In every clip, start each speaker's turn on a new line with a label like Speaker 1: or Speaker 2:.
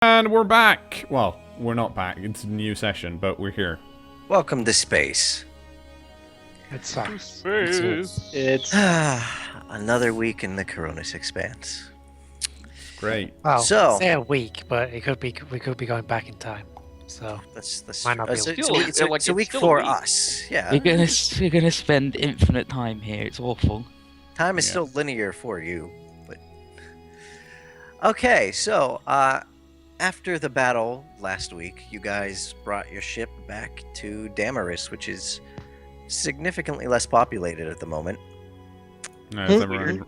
Speaker 1: And we're back. Well, we're not back. It's a new session, but we're here.
Speaker 2: Welcome to space.
Speaker 3: It sucks.
Speaker 4: Space.
Speaker 3: It's
Speaker 2: Another week in the Coronis Expanse.
Speaker 1: Great.
Speaker 3: well,
Speaker 2: So-
Speaker 3: say a week, but we could be going back in time. So
Speaker 2: That's
Speaker 3: Might not be
Speaker 2: it's,
Speaker 3: a
Speaker 2: it's,
Speaker 4: week.
Speaker 2: it's, a, it's a
Speaker 4: It's
Speaker 2: week
Speaker 4: still a
Speaker 2: for
Speaker 4: week.
Speaker 2: us. Yeah.
Speaker 5: We're gonna spend infinite time here. It's awful.
Speaker 2: Time is
Speaker 1: Yeah.
Speaker 2: still linear for you, but okay. So, after the battle last week, you guys brought your ship back to Damaris, which is significantly less populated at the moment.
Speaker 1: No, is everyone...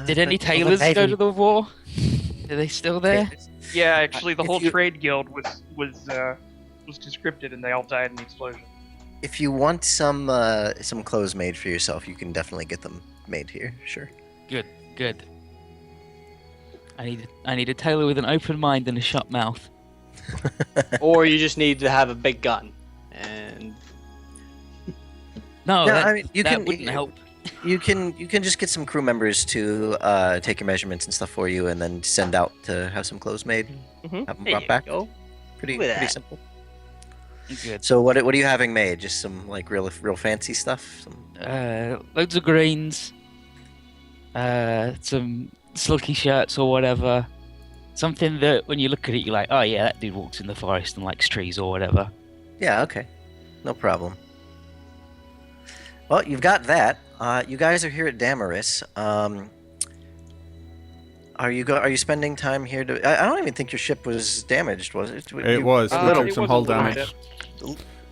Speaker 5: Did any
Speaker 2: but-
Speaker 5: tailors
Speaker 3: maybe.
Speaker 5: go to the war? Are they still there?
Speaker 4: Yeah, actually, the
Speaker 2: If
Speaker 4: whole
Speaker 2: you-
Speaker 4: trade guild was conscripted, and they all died in the explosion.
Speaker 2: If you want some clothes made for yourself, you can definitely get them made here. Sure.
Speaker 5: Good. I need a tailor with an open mind and a shut mouth.
Speaker 6: Or you just need to have a big gun. And
Speaker 5: No,
Speaker 2: Yeah,
Speaker 5: that,
Speaker 2: I mean, you
Speaker 5: that
Speaker 2: can-
Speaker 5: wouldn't help.
Speaker 2: You can just get some crew members to take your measurements and stuff for you, and then send out to have some clothes made.
Speaker 4: Mhm.
Speaker 2: Have them
Speaker 6: there
Speaker 2: brought
Speaker 6: you
Speaker 2: back.
Speaker 6: go.
Speaker 2: Pretty
Speaker 6: Look at
Speaker 2: pretty
Speaker 6: that.
Speaker 2: simple.
Speaker 5: Good.
Speaker 2: So what are you having made? Just some like real fancy stuff.
Speaker 5: Loads of greens. Some silky shirts or whatever. Something that when you look at it, you're like, oh yeah, that dude walks in the forest and likes trees or whatever.
Speaker 2: Yeah. Okay. No problem. Well, you've got that. You guys are here at Damaris. Are you spending time here to? I don't even think your ship was damaged, was it?
Speaker 1: It was.
Speaker 4: Uh,
Speaker 1: We took
Speaker 4: it
Speaker 1: some
Speaker 4: was a
Speaker 1: hull
Speaker 4: little
Speaker 1: damage.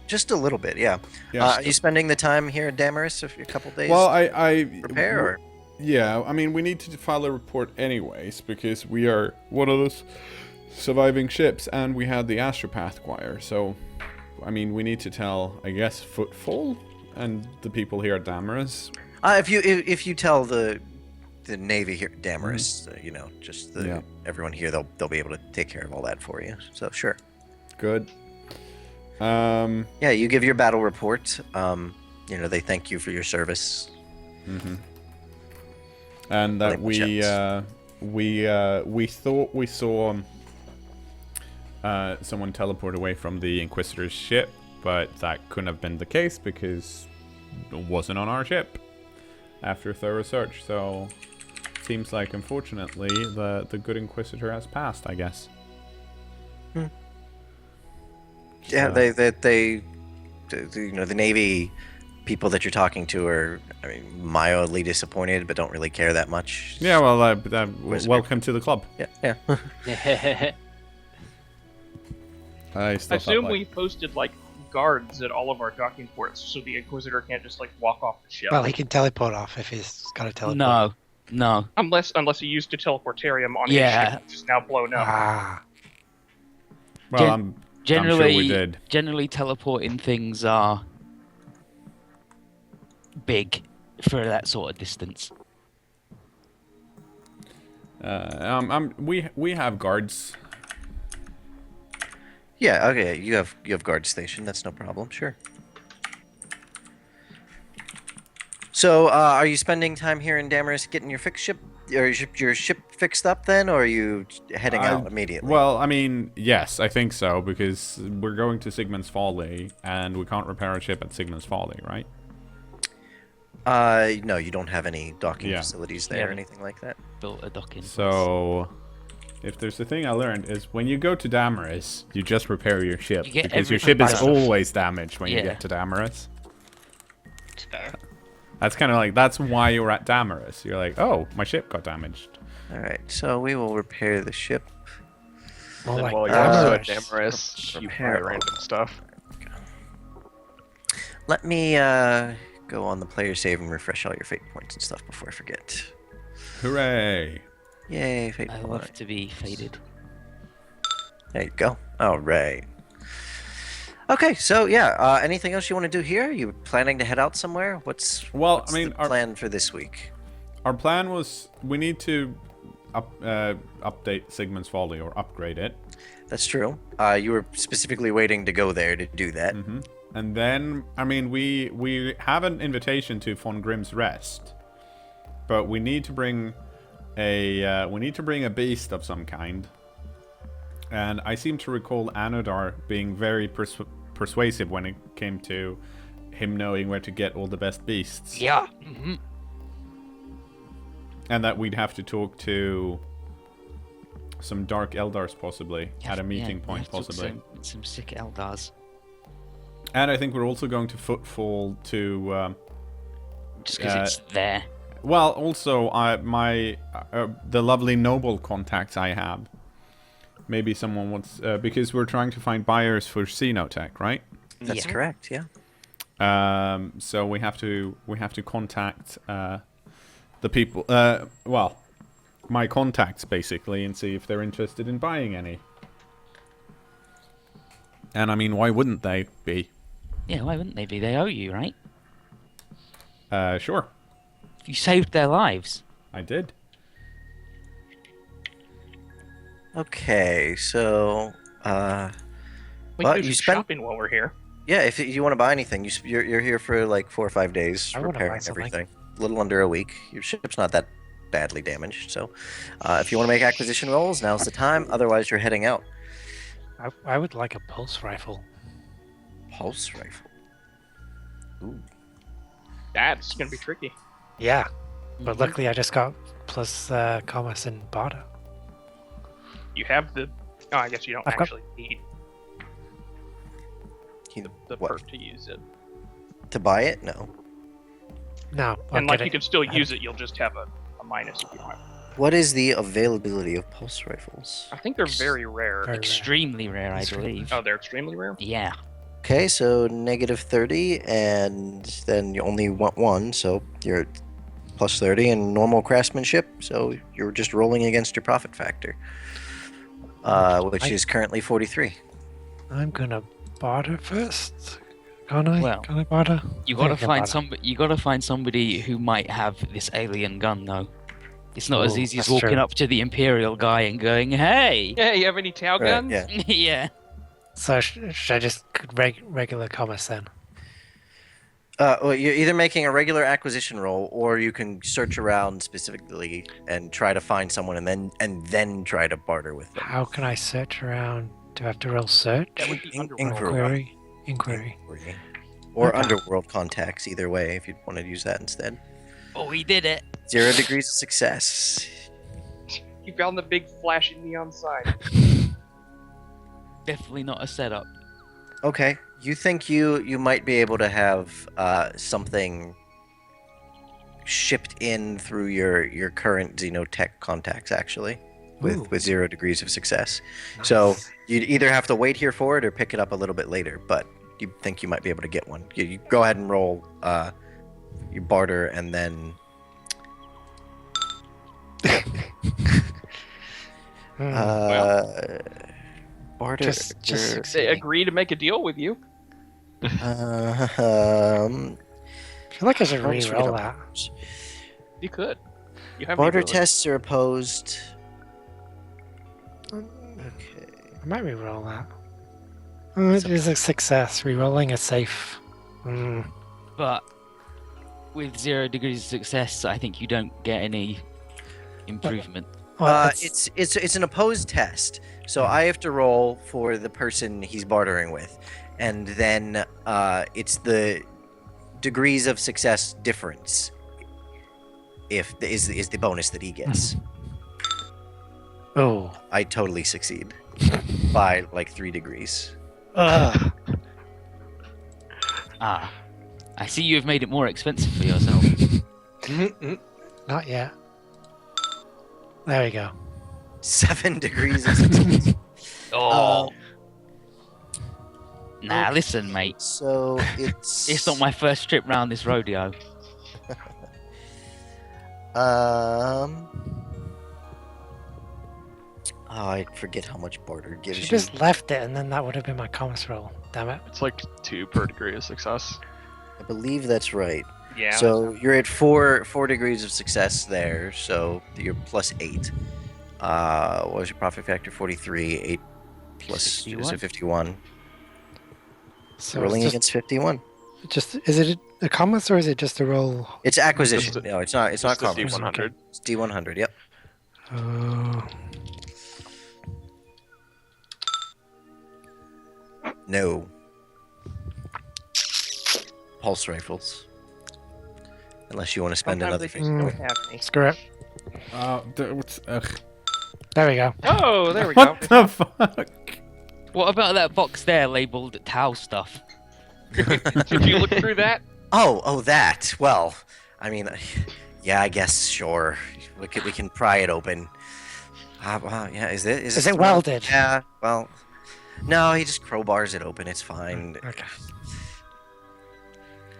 Speaker 2: Just a little bit, yeah.
Speaker 1: Yeah.
Speaker 2: Are you spending the time here at Damaris a couple days?
Speaker 1: Well,
Speaker 2: to prepare or?
Speaker 1: Yeah, I mean, we need to file a report anyways, because we are one of those surviving ships, and we had the astropath choir, so, I mean, we need to tell, I guess, Footfall and the people here at Damaris.
Speaker 2: If you tell the Navy here at Damaris, you know, just
Speaker 1: Yeah.
Speaker 2: everyone here, they'll be able to take care of all that for you. So sure.
Speaker 1: Good.
Speaker 2: Yeah, you give your battle report. You know, they thank you for your service.
Speaker 1: Mm-hmm. And that
Speaker 2: Language
Speaker 1: we thought we saw someone teleport away from the Inquisitor's ship, but that couldn't have been the case because it wasn't on our ship after thorough search. So seems like, unfortunately, the good Inquisitor has passed, I guess.
Speaker 2: Yeah,
Speaker 1: So-
Speaker 2: they you know, the Navy people that you're talking to are, I mean, mildly disappointed, but don't really care that much.
Speaker 1: Yeah, well,
Speaker 2: Wizard.
Speaker 1: welcome to the club.
Speaker 2: Yeah.
Speaker 1: I still
Speaker 4: I assume
Speaker 1: thought,
Speaker 4: we posted like guards at all of our docking ports, so the Inquisitor can't just like walk off the ship.
Speaker 3: well, he can teleport off if he's got a teleport.
Speaker 5: No.
Speaker 4: Unless he used a teleportarium on
Speaker 5: Yeah.
Speaker 4: his ship, which is now blown up.
Speaker 3: Ah,
Speaker 1: well,
Speaker 5: Gen-
Speaker 1: I'm
Speaker 5: Generally,
Speaker 1: sure we did.
Speaker 5: generally teleporting things are big for that sort of distance.
Speaker 1: We have guards.
Speaker 2: Yeah, okay. You have guard station. That's no problem. Sure. So, are you spending time here in Damaris getting your ship fixed up then, or are you heading out immediately?
Speaker 1: Well, I mean, yes, I think so, because we're going to Sigmund's Folly, and we can't repair a ship at Sigmund's Folly, right?
Speaker 2: No, you don't have any docking
Speaker 1: Yeah.
Speaker 2: facilities there
Speaker 5: Yeah.
Speaker 2: or anything like that.
Speaker 5: Built a docking.
Speaker 1: So, if there's a thing I learned is when you go to Damaris, you just repair your ship,
Speaker 5: You get
Speaker 1: because your
Speaker 5: everything
Speaker 1: ship is
Speaker 3: back.
Speaker 1: always damaged when you
Speaker 5: Yeah.
Speaker 1: get to Damaris.
Speaker 6: It's fair.
Speaker 1: That's kind of like, that's why you're at Damaris. You're like, oh, my ship got damaged.
Speaker 2: All right, so we will repair the ship.
Speaker 3: more
Speaker 7: And
Speaker 3: like
Speaker 7: while you're also at
Speaker 3: Damaris.
Speaker 7: Damaris, you buy
Speaker 2: Repair.
Speaker 7: random stuff.
Speaker 2: Let me go on the player save and refresh all your fate points and stuff before I forget.
Speaker 1: Hooray!
Speaker 2: Yay, fate
Speaker 5: I
Speaker 2: points.
Speaker 5: love to be faded.
Speaker 2: There you go. All right. Okay, so yeah, anything else you want to do here? You planning to head out somewhere? What's
Speaker 1: Well, I mean,
Speaker 2: the plan for this week?
Speaker 1: Our plan was we need to update Sigmund's Folly or upgrade it.
Speaker 2: That's true. You were specifically waiting to go there to do that.
Speaker 1: Mm-hmm. And then, I mean, we have an invitation to Von Grimm's Rest, but we need to bring a beast of some kind. And I seem to recall Anodar being very persuasive when it came to him knowing where to get all the best beasts.
Speaker 5: Yeah.
Speaker 1: And that we'd have to talk to some Dark Eldars possibly, at a meeting point possibly.
Speaker 5: Some sick Eldars.
Speaker 1: And I think we're also going to footfall to...
Speaker 5: Just because it's there.
Speaker 1: Well, also the lovely noble contacts I have. Maybe someone wants... because we're trying to find buyers for Xenotech, right?
Speaker 2: That's correct, yeah.
Speaker 1: So we have to contact the people... well, my contacts, basically, and see if they're interested in buying any. And, I mean, why wouldn't they be?
Speaker 5: Yeah, why wouldn't they be? They owe you, right?
Speaker 1: Sure.
Speaker 5: You saved their lives.
Speaker 1: I did.
Speaker 2: Okay, so
Speaker 4: We
Speaker 2: well,
Speaker 4: can do
Speaker 2: you
Speaker 4: some
Speaker 2: spent-
Speaker 4: shopping while we're here.
Speaker 2: yeah, if you want to buy anything, you're here for like 4 or 5 days
Speaker 3: I wanna buy
Speaker 2: repairing
Speaker 3: something.
Speaker 2: everything. A little under a week. Your ship's not that badly damaged, so if you want to make acquisition rolls, now's the time. Otherwise, you're heading out.
Speaker 3: I would like a pulse rifle.
Speaker 2: Pulse rifle. Ooh.
Speaker 4: That's gonna be tricky.
Speaker 3: Yeah, but luckily I just got plus commerce and barter.
Speaker 4: You have the. Oh, I guess you don't
Speaker 3: I've got-
Speaker 4: actually need the
Speaker 2: What?
Speaker 4: perk to use it.
Speaker 2: To buy it? No.
Speaker 3: No, I'll
Speaker 4: And like
Speaker 3: get
Speaker 4: you
Speaker 3: it.
Speaker 4: can still use it, you'll just have a minus if you want.
Speaker 2: What is the availability of pulse rifles?
Speaker 4: I think they're very rare.
Speaker 3: Very rare.
Speaker 5: Extremely rare, I
Speaker 3: Extremely
Speaker 5: believe.
Speaker 4: Oh, they're extremely rare?
Speaker 5: Yeah.
Speaker 2: Okay, so negative 30, and then you only want one, so you're at plus 30 in normal craftsmanship, so you're just rolling against your profit factor, which is currently 43.
Speaker 3: I'm gonna barter first. Can I?
Speaker 5: Well,
Speaker 3: can I barter?
Speaker 5: You
Speaker 3: I
Speaker 5: gotta
Speaker 3: think I can
Speaker 5: find
Speaker 3: barter.
Speaker 5: somebody. You gotta find somebody who might have this alien gun, though. It's not as
Speaker 3: Ooh,
Speaker 5: easy as
Speaker 3: that's
Speaker 5: walking
Speaker 3: true.
Speaker 5: up to the Imperial guy and going, "Hey."
Speaker 4: Yeah, you have any Tau
Speaker 2: Right,
Speaker 4: guns?
Speaker 2: yeah.
Speaker 5: Yeah.
Speaker 3: So should I just regular commerce then?
Speaker 2: Well, you're either making a regular acquisition roll, or you can search around specifically and try to find someone, and then try to barter with them.
Speaker 3: How can I search around? Do I have to roll search?
Speaker 4: That would be
Speaker 2: In-
Speaker 4: underworld.
Speaker 3: Inquiry.
Speaker 2: Or
Speaker 3: Okay.
Speaker 2: underworld contacts, either way, if you want to use that instead.
Speaker 5: Oh, he did it.
Speaker 2: 0 degrees of success.
Speaker 4: You found the big flashing neon sign.
Speaker 5: Definitely not a setup.
Speaker 2: Okay, you think you might be able to have something shipped in through your current Xenotech contacts, actually,
Speaker 3: Ooh.
Speaker 2: with 0 degrees of success. So
Speaker 3: Nice.
Speaker 2: you'd either have to wait here for it or pick it up a little bit later, but you think you might be able to get one. You go ahead and roll, you barter, and then barter.
Speaker 3: Just
Speaker 2: or-
Speaker 4: They
Speaker 3: succeeding.
Speaker 4: agree to make a deal with you.
Speaker 2: um,
Speaker 3: I feel like I should
Speaker 2: Let's
Speaker 3: re-roll
Speaker 2: read
Speaker 3: that.
Speaker 2: up.
Speaker 4: You could. You have the
Speaker 2: Barter
Speaker 4: ability.
Speaker 2: tests are opposed. Okay.
Speaker 3: I might re-roll that. It is a success. Re-rolling is safe.
Speaker 5: But with 0 degrees of success, I think you don't get any improvement.
Speaker 3: Well,
Speaker 2: It's an opposed test, so I have to roll for the person he's bartering with, and then it's the degrees of success difference. If is the bonus that he gets.
Speaker 3: Oh.
Speaker 2: I totally succeed by like 3 degrees.
Speaker 3: Ugh.
Speaker 5: Ah. I see you have made it more expensive for yourself.
Speaker 3: Not yet. There we go.
Speaker 2: 7 degrees of success.
Speaker 5: Oh. Nah, listen, mate.
Speaker 2: So it's
Speaker 5: It's not my first trip round this rodeo.
Speaker 2: Oh, I forget how much barter gives
Speaker 3: She
Speaker 2: you.
Speaker 3: just left it, and then that would have been my commerce roll. Damn it.
Speaker 7: It's like 2 per degree of success.
Speaker 2: I believe that's right.
Speaker 4: Yeah.
Speaker 2: So you're at 4 degrees of success there, so you're plus 8. What was your profit factor? 43. 8 plus
Speaker 5: 51.
Speaker 2: so 51.
Speaker 3: So
Speaker 2: Rolling
Speaker 3: it's
Speaker 2: against 51.
Speaker 3: just is it a commerce or is it just a roll?
Speaker 2: It's acquisition.
Speaker 7: Just
Speaker 2: No, it's not. It's not
Speaker 7: Just the
Speaker 2: commerce.
Speaker 7: D100.
Speaker 2: It's D100. Yep. No. Pulse rifles. Unless you want to spend
Speaker 4: Sometimes
Speaker 2: another
Speaker 4: they just don't have any.
Speaker 3: Screw it.
Speaker 1: Ugh.
Speaker 3: There we go.
Speaker 4: Oh, there we go.
Speaker 1: What the fuck?
Speaker 5: What about that box there labeled Tau stuff?
Speaker 4: Did you look through that?
Speaker 2: Oh, that. Well, I mean, yeah, I guess, sure. We can pry it open. Well, yeah, is
Speaker 3: it welded?
Speaker 2: Yeah, well, no, he just crowbars it open. It's fine.
Speaker 3: Okay.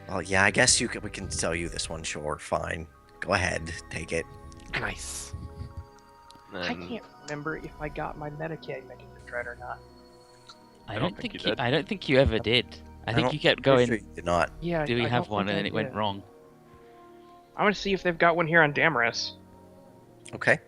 Speaker 2: Well, yeah, I guess we can sell you this one, sure, fine. Go ahead, take it.
Speaker 3: Nice.
Speaker 4: I can't remember if I got my Medicaid Dread or not.
Speaker 5: I
Speaker 7: don't
Speaker 5: don't
Speaker 7: think
Speaker 5: think
Speaker 7: you did.
Speaker 5: I don't think you ever did. I think
Speaker 2: don't-
Speaker 5: you kept
Speaker 2: Pretty
Speaker 5: going.
Speaker 2: sure you did not.
Speaker 4: Yeah,
Speaker 5: Do we
Speaker 4: I
Speaker 5: have
Speaker 4: don't
Speaker 5: one?
Speaker 4: think
Speaker 5: And
Speaker 4: I
Speaker 5: then it went
Speaker 4: did.
Speaker 5: wrong.
Speaker 4: I'm gonna see if they've got one here on Damaris.
Speaker 2: Okay.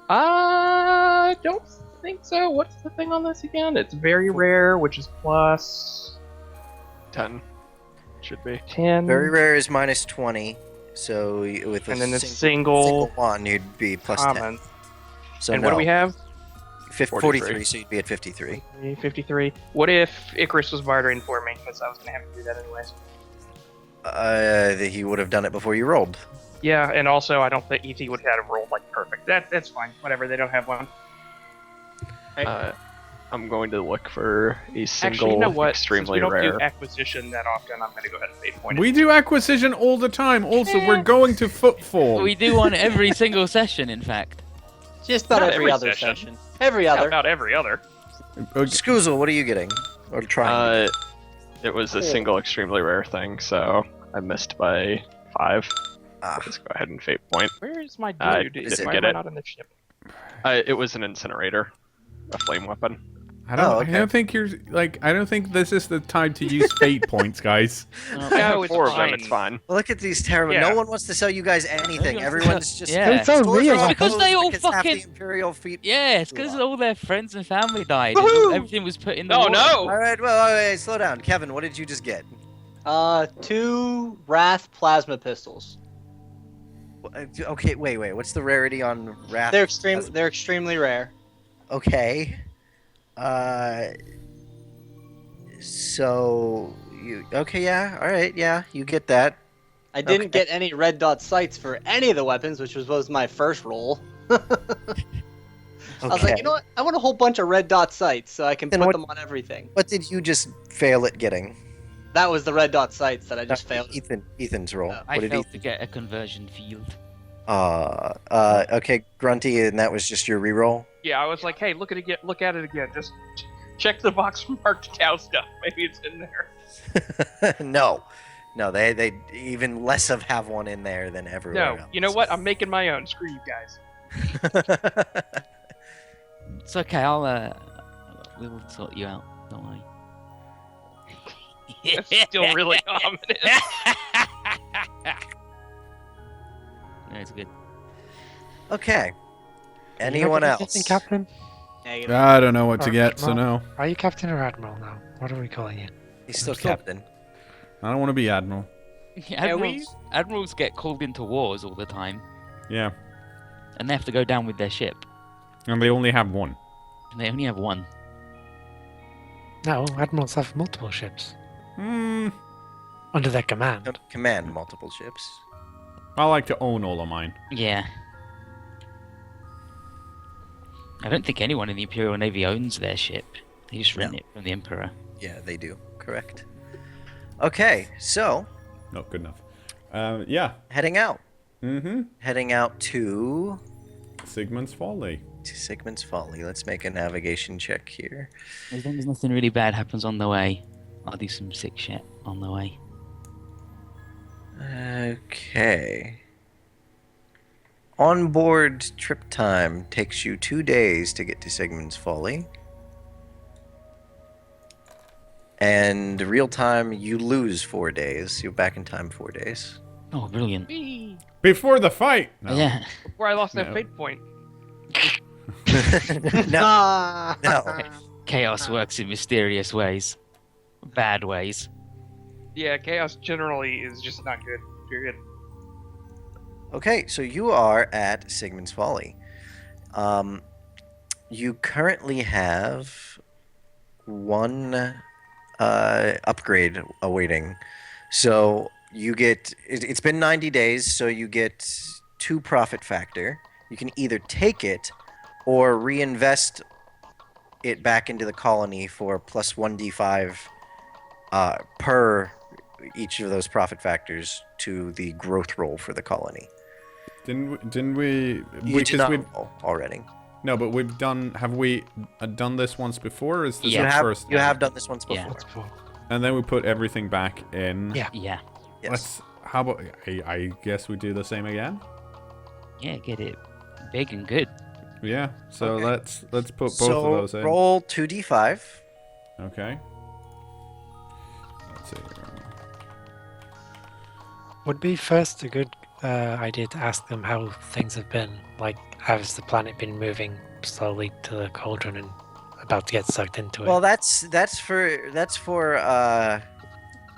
Speaker 4: I don't think so. What's the thing on this again? It's very rare, which is plus
Speaker 7: 10 should be.
Speaker 4: 10.
Speaker 2: Very rare is minus 20. So with a
Speaker 4: And then the
Speaker 2: single
Speaker 4: single
Speaker 2: one, you'd be plus 10.
Speaker 4: common.
Speaker 2: So
Speaker 4: And what do
Speaker 2: no.
Speaker 4: we have?
Speaker 2: 43, so you'd be at 53.
Speaker 4: 53. What if Icarus was bartering for me? Because I was gonna have to do that anyways.
Speaker 2: He would have done it before you rolled.
Speaker 4: Yeah, and also I don't think ET would have rolled like perfect. That's fine. Whatever. They don't have one.
Speaker 7: I'm going to look for a single
Speaker 4: Actually, you know what? Since
Speaker 7: extremely
Speaker 4: we don't
Speaker 7: rare.
Speaker 4: do acquisition that often, I'm gonna go ahead and fate point it.
Speaker 1: We do acquisition all the time. Also, we're going to Footfall.
Speaker 5: We do one every single session, in fact.
Speaker 6: Just about
Speaker 4: Not
Speaker 6: every
Speaker 4: every
Speaker 6: other
Speaker 4: session.
Speaker 6: session. Every
Speaker 4: Yeah,
Speaker 6: other.
Speaker 4: about every other.
Speaker 2: Scoozle, what are you getting? Or trying?
Speaker 7: It was a single extremely rare thing, so I missed by 5.
Speaker 2: Ah.
Speaker 7: Let's go ahead and fate point.
Speaker 4: Where is my
Speaker 7: I
Speaker 4: dude?
Speaker 2: didn't
Speaker 4: Why
Speaker 7: get
Speaker 4: am I
Speaker 7: it.
Speaker 4: not in the ship?
Speaker 7: It was an incinerator, a flame weapon.
Speaker 1: I don't.
Speaker 2: Oh,
Speaker 1: I don't think you're like. I don't think this is the time to use fate points, guys.
Speaker 5: Oh,
Speaker 7: I have
Speaker 4: No, it's
Speaker 7: 4 of them.
Speaker 4: fine.
Speaker 7: It's fine.
Speaker 2: Look at these terrible.
Speaker 4: Yeah.
Speaker 2: No one wants to sell you guys anything. Everyone's just.
Speaker 5: Yeah.
Speaker 3: It's so
Speaker 2: Stores
Speaker 3: real.
Speaker 2: are
Speaker 5: Because they
Speaker 2: closed
Speaker 5: all
Speaker 2: because half
Speaker 5: fucking-
Speaker 2: the Imperial fleet.
Speaker 5: Yeah, it's because all their friends and family died.
Speaker 4: Woohoo!
Speaker 5: And everything was put in the
Speaker 4: Oh
Speaker 5: water.
Speaker 2: All
Speaker 4: no!
Speaker 2: right, well, wait, slow down, Kevin. What did you just get?
Speaker 6: 2 Wrath plasma pistols.
Speaker 2: Okay, wait. What's the rarity on Wrath?
Speaker 6: They're extremely rare.
Speaker 2: Okay. So you okay? Yeah. All right. Yeah, you get that.
Speaker 6: I didn't
Speaker 2: Okay.
Speaker 6: get any red dot sights for any of the weapons, which was my first roll. I was like, you know what? I want a whole bunch of red dot sights so I can
Speaker 2: Then
Speaker 6: put
Speaker 2: what-
Speaker 6: them on everything.
Speaker 2: What did you just fail at getting?
Speaker 6: That was the red dot sights that I just failed.
Speaker 2: Ethan's roll.
Speaker 6: Oh.
Speaker 5: I
Speaker 2: What did
Speaker 5: failed to get a conversion field.
Speaker 2: Okay, Grunty, and that was just your reroll.
Speaker 4: Yeah, I was like, hey, look at it again. Just check the box marked Tau stuff. Maybe it's in there.
Speaker 2: No, they even less of have one in there than everywhere
Speaker 4: No,
Speaker 2: else.
Speaker 4: you know what? I'm making my own. Screw you guys.
Speaker 5: It's okay. We'll sort you out. Don't worry.
Speaker 4: That's still really ominous.
Speaker 5: No, it's good.
Speaker 2: Okay.
Speaker 3: You
Speaker 2: Anyone
Speaker 3: recognize
Speaker 2: else?
Speaker 3: anything, Captain?
Speaker 6: Negative.
Speaker 1: I don't know what to
Speaker 3: Or
Speaker 1: get, so
Speaker 3: Admiral.
Speaker 1: no.
Speaker 3: Are you Captain or Admiral now? What are we calling you?
Speaker 2: He's still
Speaker 1: still-
Speaker 2: captain.
Speaker 1: I don't want to be admiral.
Speaker 5: Admirals get called into wars all the time,
Speaker 1: Yeah,
Speaker 5: and they have to go down with their ship,
Speaker 1: and they only have one.
Speaker 5: and they only have one.
Speaker 3: No, Admirals have multiple ships
Speaker 1: Hmm.
Speaker 3: under their command.
Speaker 2: Don't command multiple ships.
Speaker 1: I like to own all of mine.
Speaker 5: Yeah. I don't think anyone in the Imperial Navy owns their ship. They just rent
Speaker 2: No.
Speaker 5: it from the Emperor.
Speaker 2: Yeah, they do. Correct. Okay, so
Speaker 1: Not good enough. Yeah.
Speaker 2: heading out.
Speaker 1: Mm-hmm.
Speaker 2: Heading out to
Speaker 1: Sigmund's Folly.
Speaker 2: Sigmund's Folly. Let's make a navigation check here.
Speaker 5: As long as nothing really bad happens on the way, I'll do some sick shit on the way.
Speaker 2: Okay. Onboard trip time takes you 2 days to get to Sigmund's Folly. And real time, you lose 4 days. You're back in time 4 days.
Speaker 5: Oh, brilliant.
Speaker 1: Before the fight. No.
Speaker 5: Yeah.
Speaker 4: Where I lost that
Speaker 1: No.
Speaker 4: fate point.
Speaker 2: No,
Speaker 6: Ah.
Speaker 2: no.
Speaker 5: Chaos works in mysterious ways. Bad ways.
Speaker 4: Yeah, chaos generally is just not good. Period.
Speaker 2: Okay, so you are at Sigmund's Folly. You currently have one upgrade awaiting. So you get, it's been 90 days, so you get 2 profit factor. You can either take it or reinvest it back into the colony for plus 1d5 per each of those profit factors to the growth roll for the colony.
Speaker 1: Didn't we?
Speaker 2: You did not roll already.
Speaker 1: No, but have we done this once before? Or is this
Speaker 2: You
Speaker 1: our
Speaker 2: have,
Speaker 1: first?
Speaker 2: you have done this once
Speaker 5: Yeah.
Speaker 2: before.
Speaker 3: That's cool.
Speaker 1: And then we put everything back in.
Speaker 3: Yeah.
Speaker 5: Yeah.
Speaker 2: Yes.
Speaker 1: How about? I guess we do the same again.
Speaker 5: Yeah, get it big and good.
Speaker 1: Yeah. So
Speaker 2: Okay.
Speaker 1: let's put both
Speaker 2: So
Speaker 1: of those in.
Speaker 2: roll 2d5.
Speaker 1: Okay. Let's see.
Speaker 3: Would be first a good idea to ask them how things have been. Like, has the planet been moving slowly to the cauldron and about to get sucked into it?
Speaker 2: Well, that's for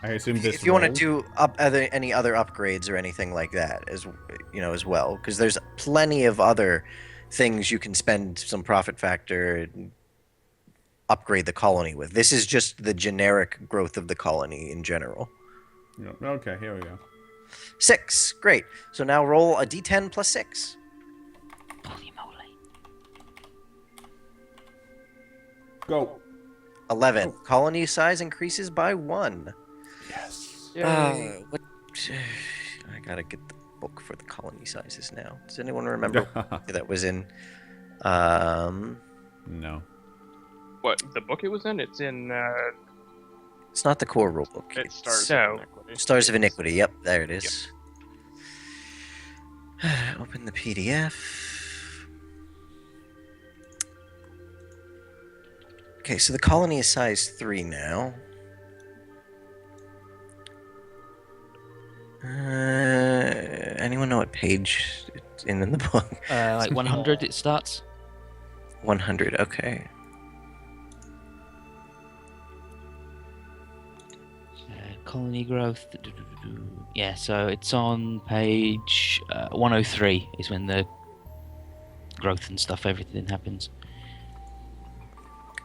Speaker 1: I assume this.
Speaker 2: if you want to
Speaker 1: roll-
Speaker 2: do any other upgrades or anything like that as well, because there's plenty of other things you can spend some profit factor and upgrade the colony with. This is just the generic growth of the colony in general.
Speaker 1: Yeah, okay, here we go.
Speaker 2: 6, great. So now roll a d10 plus 6.
Speaker 5: Holy moly.
Speaker 1: Go.
Speaker 2: 11. Colony size increases by 1.
Speaker 1: Yes.
Speaker 2: What? I gotta get the book for the colony sizes now. Does anyone remember what that was in?
Speaker 1: No.
Speaker 4: What the book it was in? It's in.
Speaker 2: It's not the core rule book.
Speaker 7: It stars
Speaker 4: So-
Speaker 7: of iniquity.
Speaker 2: Stars of Iniquity. Yep, there it is. Open the PDF. Okay, so the colony is size 3 now. Anyone know what page it's in the book?
Speaker 5: Like 100 it starts.
Speaker 2: 100. Okay.
Speaker 5: Colony growth. Yeah, so it's on page 103 is when the growth and stuff, everything happens.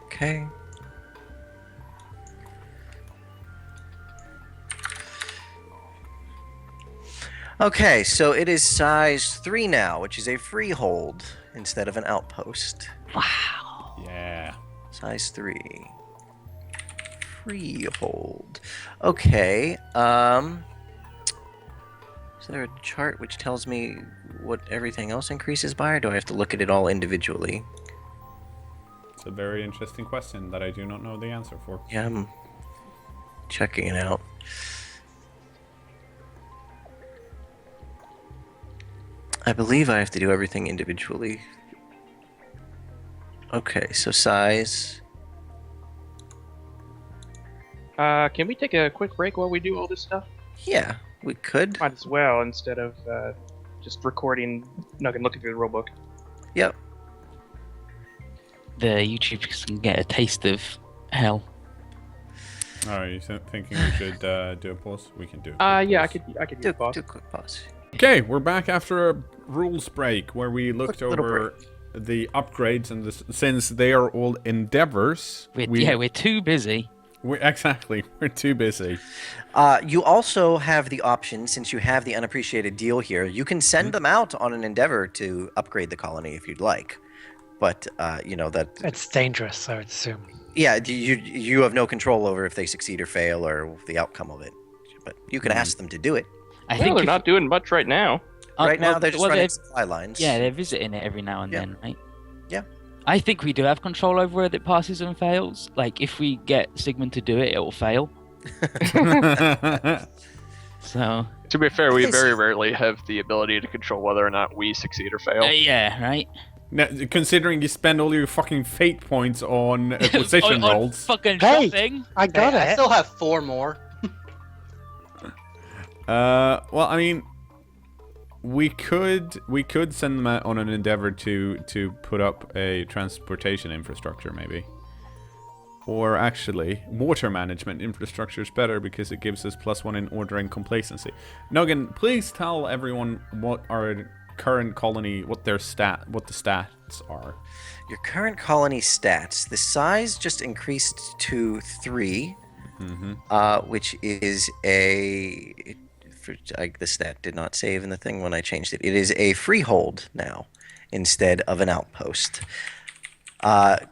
Speaker 2: Okay. Okay, so it is size 3 now, which is a freehold instead of an outpost.
Speaker 5: Wow.
Speaker 1: Yeah.
Speaker 2: Size 3. Freehold. Okay, is there a chart which tells me what everything else increases by, or do I have to look at it all individually?
Speaker 1: It's a very interesting question that I do not know the answer for.
Speaker 2: Yeah, I'm checking it out. I believe I have to do everything individually. Okay, so size.
Speaker 4: Can we take a quick break while we do all this stuff?
Speaker 2: Yeah, we could.
Speaker 4: Might as well instead of just recording. No, I can look through the rulebook.
Speaker 2: Yep.
Speaker 5: The YouTubers can get a taste of hell.
Speaker 1: Are you thinking we should do a pause? We can do it.
Speaker 4: Yeah, I could use
Speaker 2: Do,
Speaker 4: pause.
Speaker 2: do a quick pause.
Speaker 1: Okay, we're back after a rules break where we looked
Speaker 2: Quick little
Speaker 1: over the upgrades, and since they are all endeavors,
Speaker 5: We're too busy.
Speaker 1: we're too busy.
Speaker 2: You also have the option, since you have the unappreciated deal here, you can send them out on an endeavor to upgrade the colony if you'd like. But that
Speaker 3: It's dangerous, I would assume.
Speaker 2: yeah, you have no control over if they succeed or fail or the outcome of it. But you can ask them to do it.
Speaker 5: I
Speaker 4: Well,
Speaker 5: think
Speaker 4: they're
Speaker 5: if-
Speaker 4: not doing much right now.
Speaker 2: Right now,
Speaker 5: well,
Speaker 2: they're just
Speaker 5: well,
Speaker 2: running
Speaker 5: they're-
Speaker 2: supply lines.
Speaker 5: Yeah, they're visiting it every now and
Speaker 2: Yeah.
Speaker 5: then, right?
Speaker 2: Yeah.
Speaker 5: I think we do have control over whether it passes and fails. Like, if we get Sigmund to do it, it will fail. So,
Speaker 7: To be fair, we
Speaker 2: Yes.
Speaker 7: very rarely have the ability to control whether or not we succeed or fail.
Speaker 5: yeah, right?
Speaker 1: Now, considering you spend all your fucking fate points on acquisition
Speaker 5: on
Speaker 1: rolls.
Speaker 5: fucking
Speaker 3: Hey!
Speaker 5: shopping.
Speaker 3: I got
Speaker 6: Hey, I
Speaker 3: it.
Speaker 6: still have 4 more.
Speaker 1: Well, I mean, we could send them out on an endeavor to put up a transportation infrastructure, maybe. Or actually, water management infrastructure is better because it gives us +1 in order and complacency. Noggin, please tell everyone what our current colony, what the stats are.
Speaker 2: Your current colony stats. The size just increased to 3, which is the stat did not save in the thing when I changed it. It is a freehold now instead of an outpost.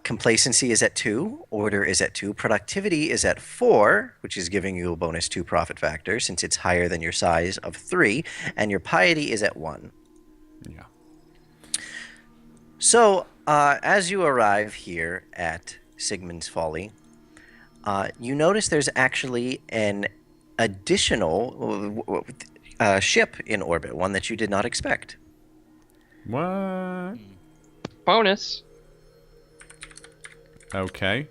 Speaker 2: Complacency is at 2, order is at 2, productivity is at 4, which is giving you a bonus 2 profit factor since it's higher than your size of 3, and your piety is at 1.
Speaker 1: Yeah.
Speaker 2: So, as you arrive here at Sigmund's Folly, you notice there's actually an additional ship in orbit, one that you did not expect.
Speaker 1: What?
Speaker 4: Bonus.
Speaker 1: Okay.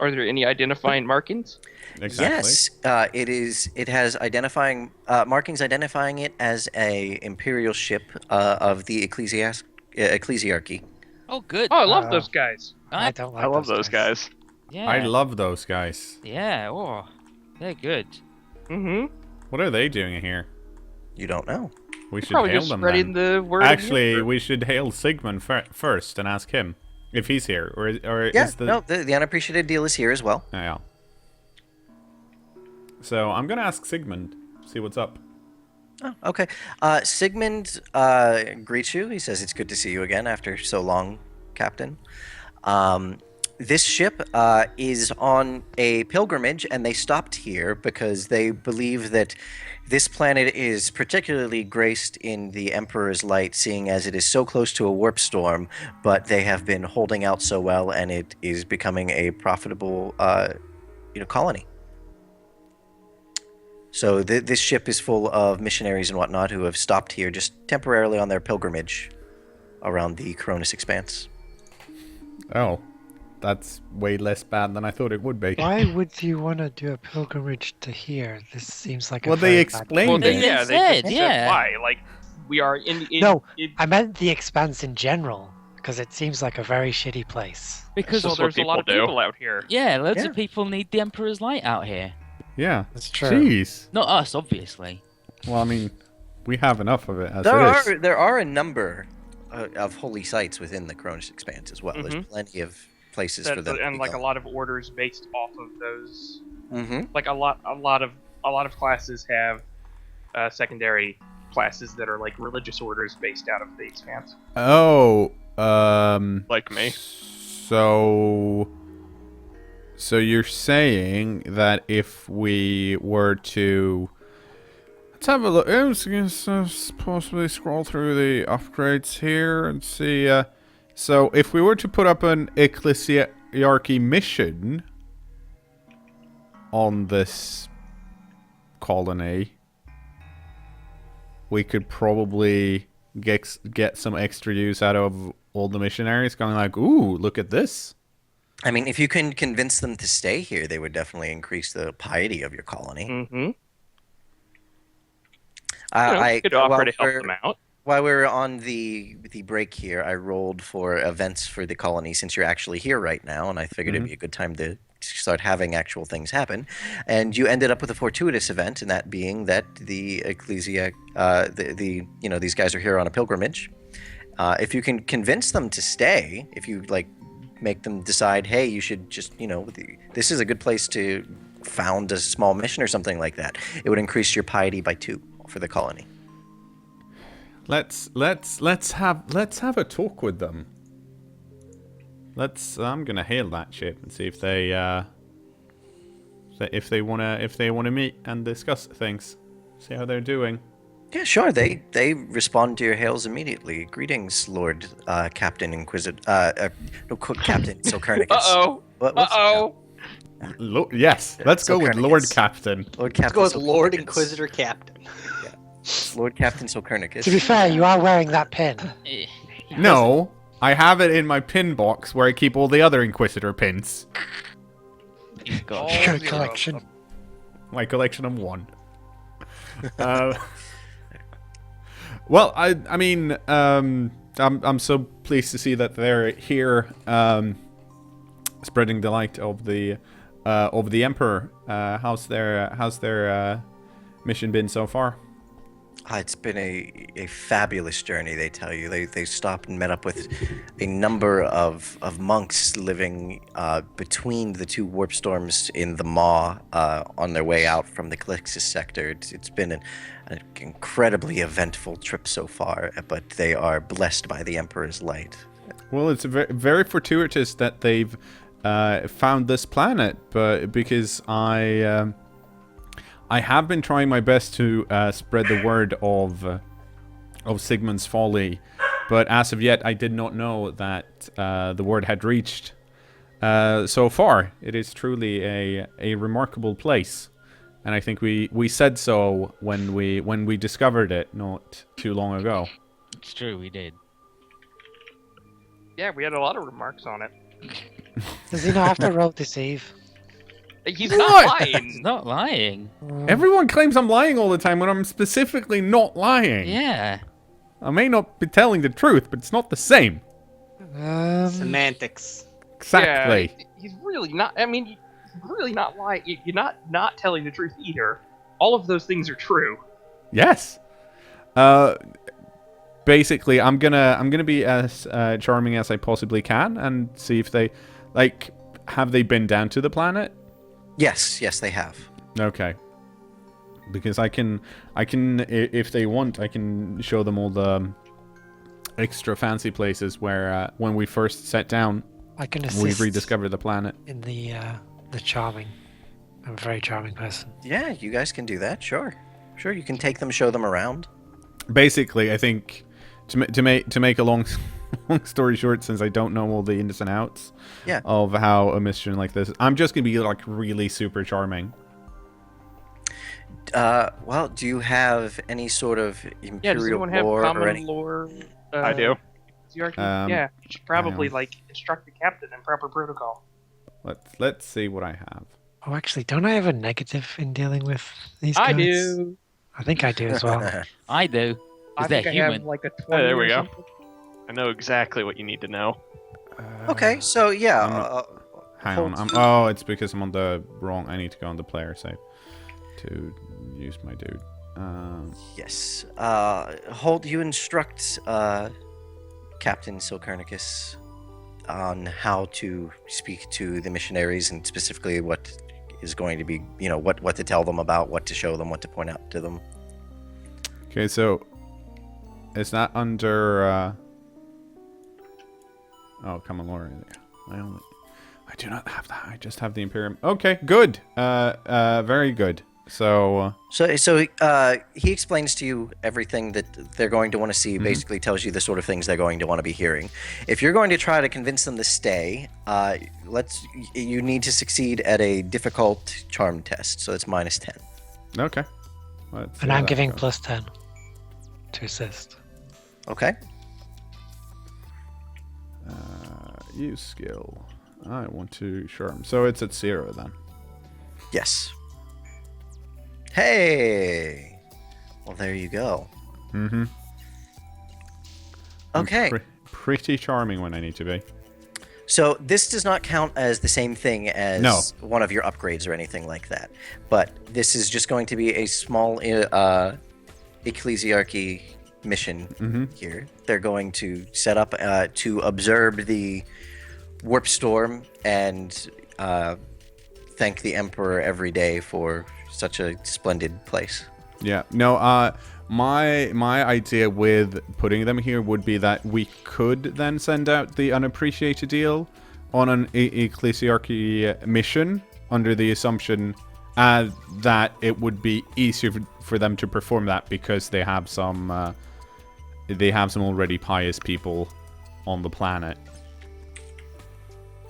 Speaker 4: Are there any identifying markings?
Speaker 1: Exactly.
Speaker 2: Yes, it has identifying markings identifying it as a imperial ship of the ecclesiarchy.
Speaker 5: Oh, good.
Speaker 4: Oh, I love those guys.
Speaker 3: I don't like
Speaker 7: I love those guys.
Speaker 5: Yeah.
Speaker 1: I love those guys.
Speaker 5: Yeah. Oh, they're good.
Speaker 4: Mm-hmm.
Speaker 1: What are they doing here?
Speaker 2: You don't know.
Speaker 1: We should
Speaker 4: Probably
Speaker 1: hail
Speaker 4: just
Speaker 1: them
Speaker 4: spreading
Speaker 1: then.
Speaker 4: the word.
Speaker 1: Actually, we should hail Sigmund first and ask him if he's here, or
Speaker 2: Yeah,
Speaker 1: is the
Speaker 2: no, the unappreciated deal is here as well.
Speaker 1: Oh, yeah. So I'm gonna ask Sigmund, see what's up.
Speaker 2: Oh, okay. Sigmund greets you. He says, "It's good to see you again after so long, Captain." This ship is on a pilgrimage, and they stopped here because they believe that this planet is particularly graced in the Emperor's light, seeing as it is so close to a warp storm, but they have been holding out so well, and it is becoming a profitable colony. So this ship is full of missionaries and whatnot who have stopped here just temporarily on their pilgrimage around the Cronus Expanse.
Speaker 1: Oh, that's way less bad than I thought it would be.
Speaker 3: Why would you want to do a pilgrimage to here? This seems like a
Speaker 1: Well, they
Speaker 3: very
Speaker 1: explained
Speaker 4: Well,
Speaker 1: it.
Speaker 4: they, yeah, they
Speaker 5: said,
Speaker 4: just
Speaker 5: yeah.
Speaker 4: said why. Like, we are in.
Speaker 3: No, I meant the Expanse in general, because it seems like a very shitty place.
Speaker 5: Because
Speaker 4: Well,
Speaker 7: That's what
Speaker 4: there's a lot of
Speaker 7: people do.
Speaker 4: people out here.
Speaker 5: yeah, loads
Speaker 2: Yeah.
Speaker 5: of people need the Emperor's light out here.
Speaker 1: Yeah.
Speaker 3: That's true.
Speaker 1: Jeez.
Speaker 5: Not us, obviously.
Speaker 1: Well, I mean, we have enough of it as it is.
Speaker 2: There are a number of holy sites within the Cronus Expanse as well. There's
Speaker 4: Mhm.
Speaker 2: plenty of places for them.
Speaker 4: And like a lot of orders based off of those.
Speaker 2: Mm-hmm.
Speaker 4: Like a lot of classes have secondary classes that are like religious orders based out of the Expanse.
Speaker 1: Oh,
Speaker 7: Like me.
Speaker 1: So you're saying that if we were to... Let's have a look. I was going to possibly scroll through the upgrades here and see... so if we were to put up an ecclesiarchy mission on this colony, we could probably get some extra use out of all the missionaries going like, ooh, look at this.
Speaker 2: I mean, if you can convince them to stay here, they would definitely increase the piety of your colony.
Speaker 4: Mm-hmm.
Speaker 2: I
Speaker 4: could offer
Speaker 2: while
Speaker 4: to help
Speaker 2: we're-
Speaker 4: them out.
Speaker 2: While we're on the break here, I rolled for events for the colony since you're actually here right now, and I figured it'd be a good time to start having actual things happen. And you ended up with a fortuitous event, and that being that the ecclesia, these guys are here on a pilgrimage. If you can convince them to stay, if you like make them decide, hey, you should just, this is a good place to found a small mission or something like that, it would increase your piety by 2 for the colony.
Speaker 1: Let's have a talk with them. I'm gonna hail that ship and see if they wanna meet and discuss things. See how they're doing.
Speaker 2: Yeah, sure. They respond to your hails immediately. Greetings, Lord Captain Inquisitor. Captain Silkernicus.
Speaker 4: Uh-oh. Uh-oh.
Speaker 1: Yes, let's go with Lord
Speaker 2: Silkernicus.
Speaker 1: Captain.
Speaker 2: Lord
Speaker 6: Let's
Speaker 2: Captain
Speaker 6: go with Lord
Speaker 2: Silkernicus.
Speaker 6: Inquisitor Captain.
Speaker 2: Lord Captain Silkernicus.
Speaker 3: To be fair, you are wearing that pin.
Speaker 1: No, I have it in my pin box where I keep all the other Inquisitor pins.
Speaker 5: You've got
Speaker 4: Oh,
Speaker 3: Good collection.
Speaker 1: My collection of 1. Well, I mean, I'm so pleased to see that they're here, spreading the light of the Emperor. How's their mission been so far?
Speaker 2: It's been a fabulous journey, they tell you. They stopped and met up with a number of monks living between the two warp storms in the Maw on their way out from the Calixis sector. It's been an incredibly eventful trip so far, but they are blessed by the Emperor's light.
Speaker 1: Well, it's very, very fortuitous that they've found this planet, but because I have been trying my best to spread the word of Sigmund's Folly, but as of yet, I did not know that the word had reached so far. It is truly a remarkable place, and I think we said so when we discovered it not too long ago.
Speaker 5: It's true, we did.
Speaker 4: Yeah, we had a lot of remarks on it.
Speaker 3: Does he not have to roll deceive?
Speaker 4: He's
Speaker 1: What?
Speaker 4: not
Speaker 5: He's
Speaker 4: lying.
Speaker 5: not lying.
Speaker 1: Everyone claims I'm lying all the time when I'm specifically not lying.
Speaker 5: Yeah.
Speaker 1: I may not be telling the truth, but it's not the same.
Speaker 6: Semantics.
Speaker 1: Exactly.
Speaker 4: Yeah, he's really not. I mean, he's really not lying. You're not telling the truth either. All of those things are true.
Speaker 1: Yes. Basically, I'm gonna be as charming as I possibly can and see if they, like, have they been down to the planet?
Speaker 2: Yes, they have.
Speaker 1: Okay. Because I can, if they want, I can show them all the extra fancy places where, when we first set down,
Speaker 3: I can
Speaker 1: we
Speaker 3: assist
Speaker 1: rediscovered the planet.
Speaker 3: in the charming. I'm a very charming person.
Speaker 2: Yeah, you guys can do that. Sure, you can take them, show them around.
Speaker 1: Basically, I think to make a long story short, since I don't know all the ins and outs of how a mission like this, I'm just gonna be like really super charming.
Speaker 2: Well, do you have any sort of
Speaker 4: Yeah, does
Speaker 2: imperial
Speaker 4: anyone have
Speaker 2: lore
Speaker 4: common
Speaker 2: or any?
Speaker 4: lore?
Speaker 7: I do.
Speaker 4: Yeah, you should probably
Speaker 1: hang on.
Speaker 4: like instruct the captain in proper protocol.
Speaker 1: Let's see what I have.
Speaker 3: Oh, actually, don't I have a negative in dealing with these
Speaker 4: I
Speaker 3: guys?
Speaker 4: do.
Speaker 3: I think I do as well.
Speaker 5: I do.
Speaker 4: I
Speaker 5: Is that
Speaker 4: think I
Speaker 5: human?
Speaker 4: have like a 20
Speaker 7: there we
Speaker 4: or
Speaker 7: go.
Speaker 4: something.
Speaker 7: I know exactly what you need to know.
Speaker 2: Okay, so yeah.
Speaker 1: I'm not- Hang on.
Speaker 2: hold-
Speaker 1: Oh, it's because I'm on the wrong. I need to go on the player save to use my dude.
Speaker 2: Yes. You instruct Captain Silkernicus on how to speak to the missionaries and specifically what is going to be, what to tell them about, what to show them, what to point out to them.
Speaker 1: Okay, so is that under? Oh, come on, Laura. I do not have that. I just have the Imperium. Okay, good. Very good. So
Speaker 2: He explains to you everything that they're going to want to see. Basically, tells you the sort of things they're going to want to be hearing. If you're going to try to convince them to stay, you need to succeed at a difficult charm test. So it's -10.
Speaker 1: okay. Let's see
Speaker 3: And
Speaker 1: how
Speaker 3: I'm
Speaker 1: that
Speaker 3: giving
Speaker 1: goes.
Speaker 3: +10 to assist.
Speaker 2: Okay.
Speaker 1: Use skill. I want to charm. So it's at 0 then.
Speaker 2: Yes. Hey. Well, there you go.
Speaker 1: Mm-hmm. I'm
Speaker 2: Okay.
Speaker 1: pretty charming when I need to be.
Speaker 2: So this does not count as the same thing as
Speaker 1: No.
Speaker 2: one of your upgrades or anything like that. But this is just going to be a small ecclesiarchy mission here. They're going to set up to observe the warp storm and thank the Emperor every day for such a splendid place.
Speaker 1: Yeah. No, my idea with putting them here would be that we could then send out the unappreciated deal on an ecclesiarchy mission under the assumption that it would be easier for them to perform that because they have some already pious people on the planet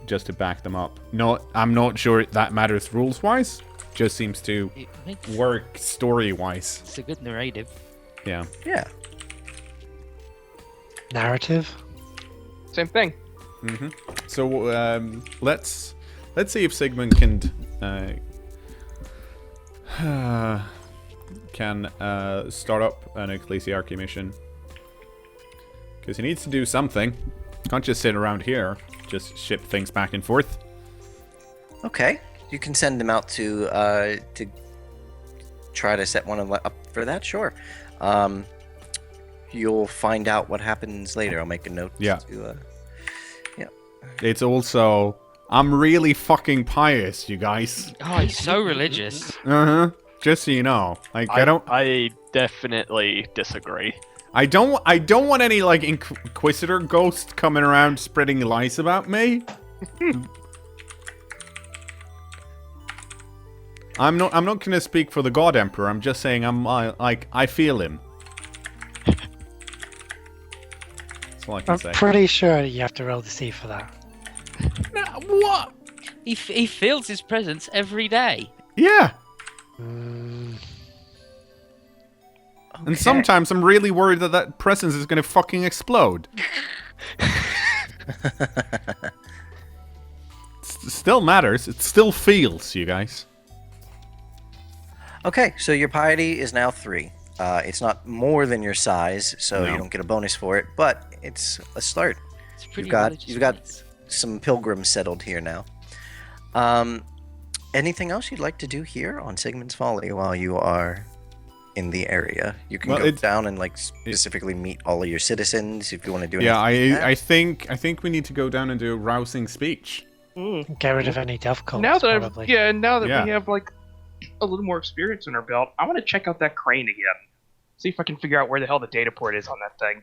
Speaker 1: just to back them up. No, I'm not sure that matters rules-wise. Just seems to
Speaker 5: It makes,
Speaker 1: work story-wise.
Speaker 5: it's a good narrative.
Speaker 1: Yeah.
Speaker 2: Yeah.
Speaker 3: Narrative?
Speaker 4: Same thing.
Speaker 1: So let's see if Sigmund can start up an ecclesiarchy mission, because he needs to do something. Can't just sit around here, just ship things back and forth.
Speaker 2: Okay. You can send them out to try to set one up for that, sure. You'll find out what happens later. I'll make a note.
Speaker 1: Yeah.
Speaker 2: Yeah.
Speaker 1: It's also, I'm really fucking pious, you guys.
Speaker 5: Oh, he's so religious.
Speaker 1: Uh-huh. Just so you know. Like,
Speaker 7: I definitely disagree.
Speaker 1: I don't want any, like, Inquisitor ghost coming around spreading lies about me. I'm not gonna speak for the God Emperor. I'm just saying I feel him. That's all I can
Speaker 3: I'm
Speaker 1: say.
Speaker 3: pretty sure you have to roll the C for that.
Speaker 1: What?
Speaker 5: He feels his presence every day.
Speaker 1: Yeah.
Speaker 3: Mm,
Speaker 1: And sometimes I'm really worried that presence is gonna fucking explode. Still matters. It still feels, you guys.
Speaker 2: Okay, so your piety is now 3. It's not more than your size, so
Speaker 1: No.
Speaker 2: you don't get a bonus for it, but it's a start.
Speaker 5: It's pretty
Speaker 2: You've got some pilgrims settled here now. Anything else you'd like to do here on Sigmund's Folly while you are in the area? You can go down and like specifically meet all of your citizens if you want to do anything.
Speaker 1: Yeah,
Speaker 2: like that.
Speaker 1: I think we need to go down and do a rousing speech.
Speaker 3: get rid of any death cults,
Speaker 4: Now that
Speaker 3: probably.
Speaker 4: now that
Speaker 1: Yeah.
Speaker 4: we have like a little more experience in our belt, I want to check out that crane again. See if I can figure out where the hell the data port is on that thing.